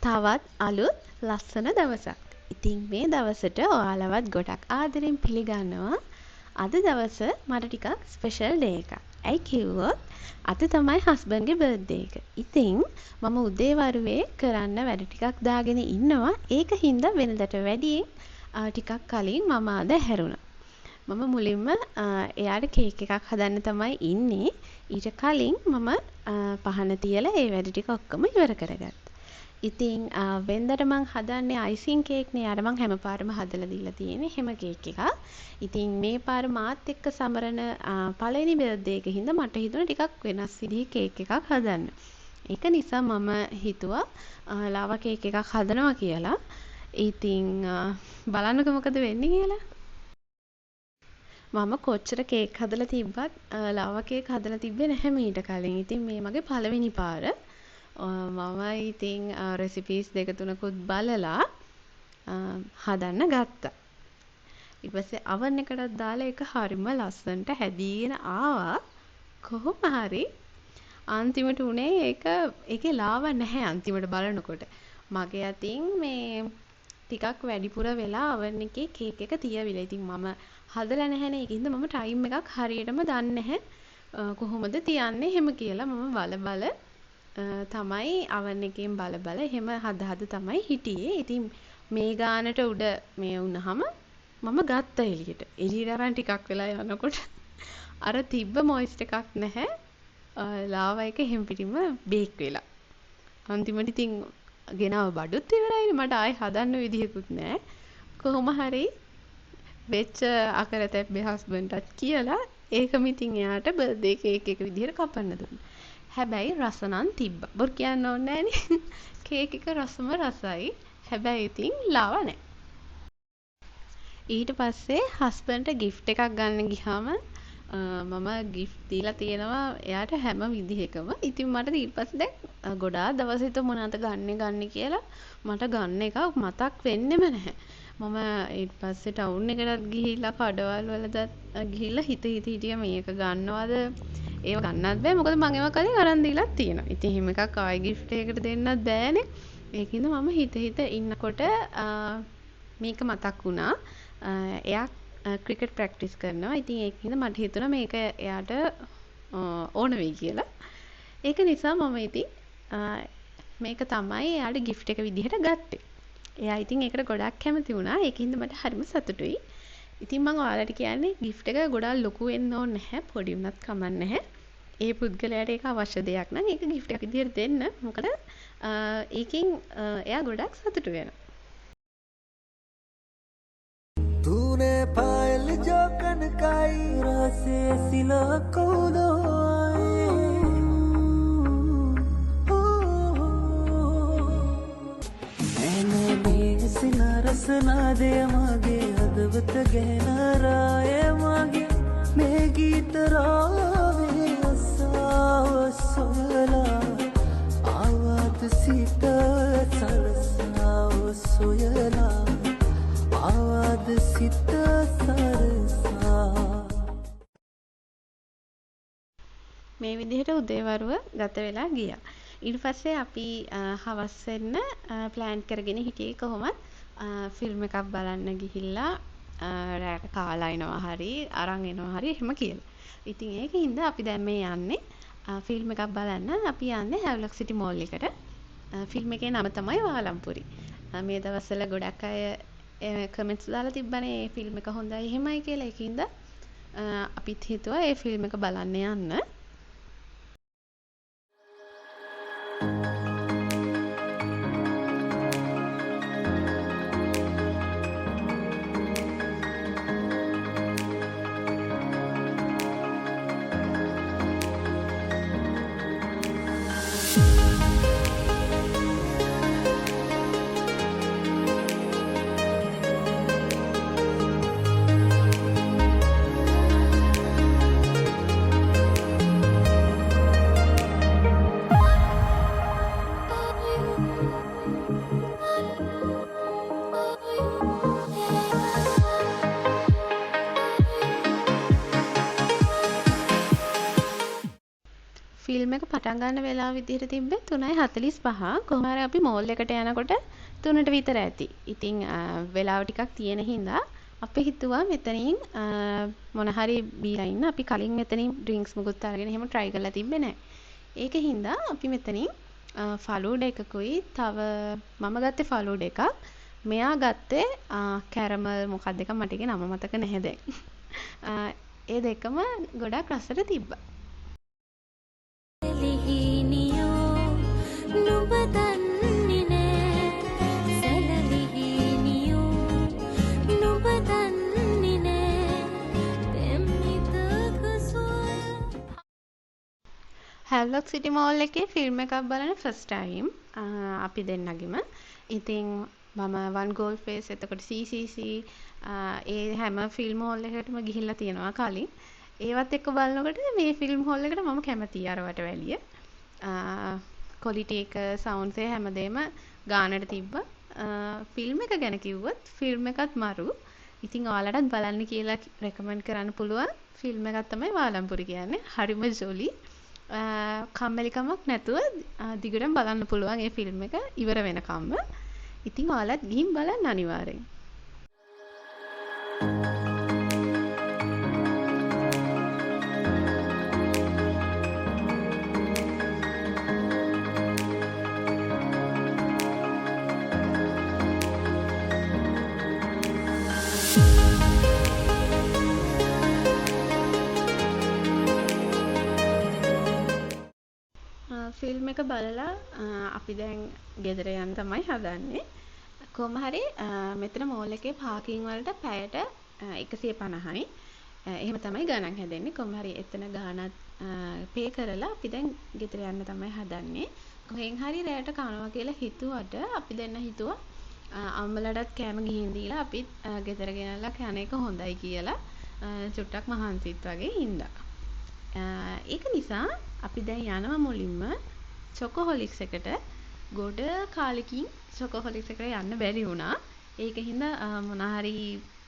තවත් අලුත් ලස්සන දවසක්. ඉතින් මේ දවසට ඔයාලවත් ගොඩක් ආදරෙන් පිළිගන්නවා. අද දවස මට ටිකක් ස්පෙෂල් ඩේ එකක්. ඇයි කිව්වොත් අද තමයි හස්බන්ඩ්ගේ බර්ත්ඩේ එක. ඉතින් මම උදේ වරුවේ කරන්න වැඩ ටිකක් දාගෙන ඉන්නවා. ඒක හින්දා වෙනදට වැඩියෙන් ටිකක් කලින් මම අද හැරුණා. මම මුලින්ම එයාට කේක් එකක් හදන්න තමයි ඉන්නේ. ඊට කලින් මම පහන තියලා ඒ වැඩ ටික ඔක්කොම ඉවර කරගත්තා. ඉතින් වෙන්දට මං හදන්නේ අයිසිං කේක් නේ. යාර මං හැමපාරම හදලා දීලා තියෙන්නේ හැම කේක් එකක්. ඉතින් මේ පාර මාත් එක්ක සමරන පළවෙනි බර්ත්ඩේ එක හින්දා මට හිතුණා ටිකක් වෙනස් විදිහේ කේක් එකක් හදන්න. ඒක නිසා මම හිතුවා ලාවා කේක් එකක් හදනවා කියලා. ඉතින් බලන්නකෝ මොකද වෙන්නේ කියලා. මම කොච්චර කේක් හදලා තිබ්බත් ලාවා කේක් හදලා තිබ්බේ නැහැ මීට කලින්. ඉතින් මේ මගේ පළවෙනි පාර. මම ඉතින් රෙසිපීස් දෙක තුනකුත් බලලා හදන්න ගත්තා. ඊට පස්සේ oven එකටත් දාලා ඒක හරිම ලස්සනට හැදීගෙන ආවා. කොහොම හරි අන්තිමට උනේ ඒකේ ලාවා නැහැ අන්තිමට බලනකොට. මගේ අතින් මේ ටිකක් වැඩිපුර වෙලා oven එකේ කේක් එක තියවිලා. ඉතින් මම හදලා නැහැනේ. ඒකින්ද මම ටයිම් එකක් හරියටම දන්නේ නැහැ. කොහොමද තියන්නේ එහෙම කියලා මම බල තමයි oven එකෙන් බල එහෙම හද තමයි හිටියේ. ඉතින් මේ ගානට උඩ මේ වුණාම මම ගත්තා එළියට. එළියට අරන් ටිකක් වෙලා යනකොට අර තිබ්බ මොයිස්ට් එකක් නැහැ. ලාවා එක එහෙම් පිටින්ම බේක් වෙලා. අන්තිමට ඉතින් ගෙනාව බඩුත් ඉවරයිනේ. මට ආයෙ හදන්න විදිහකුත් නැහැ. කොහොම හරි වෙච්ච අකරතැබ්බේ හස්බන්ඩ්ටත් කියලා ඒකම ඉතින් එයාට බර්ත්ඩේ කේක් එක විදිහට කපන්න දුන්නා. හැබැයි රස නම් තිබ්බා. බොරු කියන්න ඕනේ නෑනේ. කේක් එක රසම රසයි. හැබැයි ඉතින් ලාවා නෑ. ඊට පස්සේ හස්බන්ඩ්ට ගිෆ්ට් එකක් ගන්න ගියාම මම ගිෆ්ට් දීලා තියෙනවා එයාට හැම විදිහකම. ඉතින් මට ඊට පස්සේ දැන් ගොඩාක් දවස් හිත මොනවාද ගන්න කියලා මට ගන්න එක මතක් වෙන්නෙම නැහැ. මම ඊට පස්සේ ටවුන් එකටත් ගිහිල්ලා කඩවල් වලට ගිහිල්ලා හිටිය මේක ගන්නවද ඒව ගන්නත් බෑ. මොකද මම ඒවා කලින් අරන් දීලා තියෙනවා. ඉතින් එහෙම එකක් ආයි ගිෆ්ට් එකකට දෙන්නත් බෑනේ. ඒකින්ද මම හිත ඉන්නකොට මේක මතක් වුණා. එයා ක්‍රිකට් ප්‍රැක්ටිස් කරනවා. ඉතින් ඒකින්ද මට හිතුණා මේක එයාට ඕන වෙයි කියලා. ඒක නිසා මම ඉතින් මේක තමයි එයාට ගිෆ්ට් එක විදිහට ගත්තේ. එයා ඉතින් ඒකට ගොඩක් කැමති වුණා. ඒකින්ද මට හරිම සතුටුයි. ඉතින් මම ඔයාලට කියන්නේ ගිෆ්ට් එක ගොඩාක් ලොකු වෙන්න ඕනේ නැහැ. පොඩි වුණත් කමක් නැහැ. ඒ පුද්ගලයාට ඒක අවශ්‍ය දෙයක් නම් ඒක ගිෆ්ට් එකක් විදිහට දෙන්න. මොකද ඒකෙන් එයා ගොඩක් සතුටු වෙනවා. तूने पायल जो कनकाई रासे सिला कौदो रसना दे मागे अदवत गहनाराए मागे मैं गीत रावे असाव सोयला आवाज सीत सरसाव सोयला आवाज सीत सरसा. මේ විදිහට උදේවරුව ගත වෙලා ගියා. ඊට පස්සේ අපි හවස් වෙන්න ප්ලෑන් කරගෙන හිටියේ කොහොමද ෆිල්ම් එකක් බලන්න ගිහිල්ලා රැට කාලා එනවා හරි අරන් එනවා හරි එහෙම කියලා. ඉතින් ඒකින්ද අපි දැන් මේ යන්නේ ෆිල්ම් එකක් බලන්න. අපි යන්නේ හැව්ලොක් සිටි මෝල් එකට. ෆිල්ම් එකේ නම තමයි වාලම්පුරි. මේ දවස්වල ගොඩක් අය කමෙන්ට්ස් දාලා තිබ්බනේ මේ ෆිල්ම් එක හොඳයි එහෙමයි කියලා. ඒකින්ද අපිත් හිතුවා මේ ෆිල්ම් එක බලන්න යන්න. ෆිල්ම් එක පටන් ගන්න වෙලාව විදිහට තිබ්බේ 3:45. කොහොම හරි අපි මෝල් එකට යනකොට 3ට විතර ඇති. ඉතින් වෙලාව ටිකක් තියෙන හින්දා අපි හිතුවා මෙතනින් මොන හරි බීලා ඉන්න. අපි කලින් මෙතනින් ඩ්‍රින්ක්ස් මුකුත් අරගෙන එහෙම try කරලා තිබ්බේ නැහැ. ඒක හින්දා අපි මෙතනින් ෆලූඩා එකකුයි තව මම ගත්තේ ෆලූඩා එකක්. මෙයා ගත්තේ කැරමල් මොකක්ද එක මට ඒකේ නම මතක නැහැ දැන්. ඒ දෙකම ගොඩක් රසට තිබ්බා. හැව්ලොක් සිටි මෝල් එකේ ෆිල්ම් එකක් බලන ෆස්ට් ටයිම් අපි දෙන්නගෙම. ඉතින් මම වන් ගෝල් ෆේස් එතකොට CCC ඒ හැම ෆිල්ම් හෝල් එකකටම ගිහිල්ලා තියෙනවා කලින්. ඒවත් එක්ක බලනකොට මේ ෆිල්ම් හෝල් එකට මම කැමතියි අරවට වැඩිය. ක්වොලිටි එක සවුන්ඩ්ස් එක හැමදේම ගානට තිබ්බා. ෆිල්ම් එක ගැන කිව්වොත් ෆිල්ම් එකත් මරු. ඉතින් ඔයාලටත් බලන්න කියලා රෙකමන්ඩ් කරන්න පුළුවන්. ෆිල්ම් එකක් තමයි වාලම්පුරි කියන්නේ. හරිම ජොලි. කම්මැලිකමක් නැතුව දිගටම බලන්න පුළුවන් මේ ෆිල්ම් එක ඉවර වෙනකම්ම. ඉතින් ඔයාලත් ගිහින් බලන්න අනිවාර්යෙන්. ෆිල්ම් එක බලලා අපි දැන් ගෙදර යන්න තමයි හදන්නේ. කොහොම හරි මෙතන මෝල් එකේ පාකින් වලට පැයට 150යි. එහෙම තමයි ගණන් හැදෙන්නේ. කොහොම හරි එතන ගානක් පේ කරලා අපි දැන් ගෙදර යන්න තමයි හදන්නේ. කොහෙන් හරි රැයට කනවා කියලා හිතුවට අපි දෙන්න හිතුවා අම්මලටත් කෑම ගිහින් දීලා අපි ගෙදර ගෙනල්ලා කන එක හොඳයි කියලා චුට්ටක් මහන්සිත් වගේ හින්දා. ඒක නිසා අපි දැන් යනවා මුලින්ම චොකෝහොලික්ස් එකට. ගොඩ කාලෙකින් චොකෝහොලික්ස් එකට යන්න බැරි වුණා. ඒක හින්දා මොන හරි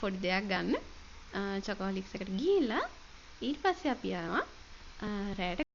පොඩි දෙයක් ගන්න චොකෝහොලික්ස් එකට ගිහිල්ලා ඊට පස්සේ අපි යනවා රැයට.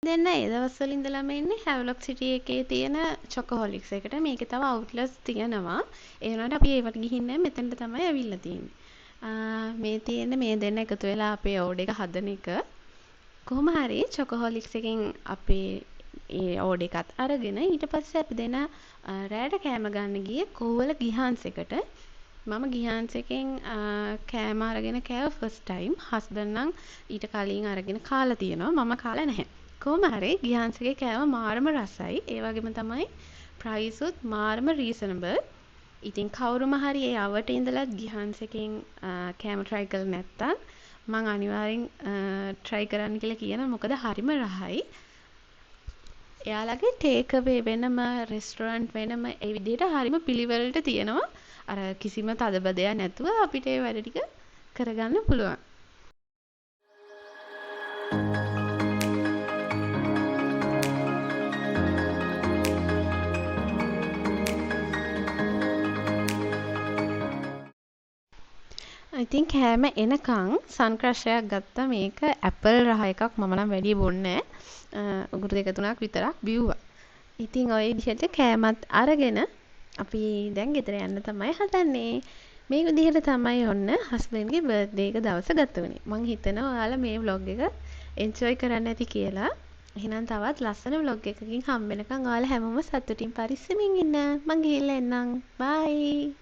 දෙන්න ඒ දවස්වල ඉඳලම ඉන්නේ හැව්ලොක් සිටි එකේ තියෙන චොකෝහොලික්ස් එකට. මේකේ තව අවුට්ලට්ස් තියෙනවා. ඒ වුණාට අපි ඒවට ගිහින් නැහැ. මෙතනට තමයි ඇවිල්ලා තියෙන්නේ. මේ තියෙන්නේ මේ දෙන්න එකතු වෙලා අපේ ඕඩර් එක හදන එක. කොහොම හරි චොකෝහොලික්ස් එකෙන් අපේ ඒ ඕඩර් එකත් අරගෙන ඊට පස්සේ අපි දෙන රැයට කෑම ගන්න ගියේ කෝවල ගිහාන්ස් එකට. මම ගිහාන්ස් එකෙන් කෑම අරගෙන කෑව ෆස්ට් ටයිම්. හස්බන්ඩ් නම් ඊට කලින් අරගෙන කාලා තියෙනවා. මම කාලා නැහැ. කොහොම හරි ගිහාන්ස් එකේ කෑම මාරම රසයි. ඒ වගේම තමයි ප්‍රයිස් උත් මාරම රීසනබල්. ඉතින් කවුරුම හරි ඒ අවට ඉඳලා ගිහාන්ස් එකෙන් කෑම try කරලා නැත්තම් මම අනිවාර්යෙන් try කරන්න කියලා කියනවා. මොකද හරිම රහයි. එයාලගේ ටේක් අවේ වෙනම රෙස්ටොරන්ට් වෙනම ඒ විදිහට හරිම පිළිවෙලට තියෙනවා. අර කිසිම තදබදයක් නැතුව අපිට ඒ වැඩ ටික කරගන්න පුළුවන්. ඉතින් කෑම එනකන් සන් ක්‍රෂ් එකක් ගත්තා. මේක ඇපල් රහ එකක්. මම නම් වැඩි බොන්නේ නැහැ. උගුරු දෙක තුනක් විතරක් බිව්වා. ඉතින් ඔය විදිහට කෑමත් අරගෙන අපි දැන් ගෙදර යන්න තමයි හදන්නේ. මේ විදිහට තමයි ඔන්න හස්බන්ඩ්ගේ බර්ත්ඩේ එක දවස ගත වුණේ. මං හිතනවා ඔයාලා මේ vlog එක එන්ජොයි කරන්න ඇති කියලා. එහෙනම් තවත් ලස්සන vlog එකකින් හම්බ වෙනකන් ඔයාලා හැමෝම සතුටින් පරිස්සමින් ඉන්න. මං ගිහිල්ලා එන්නම්. බයි.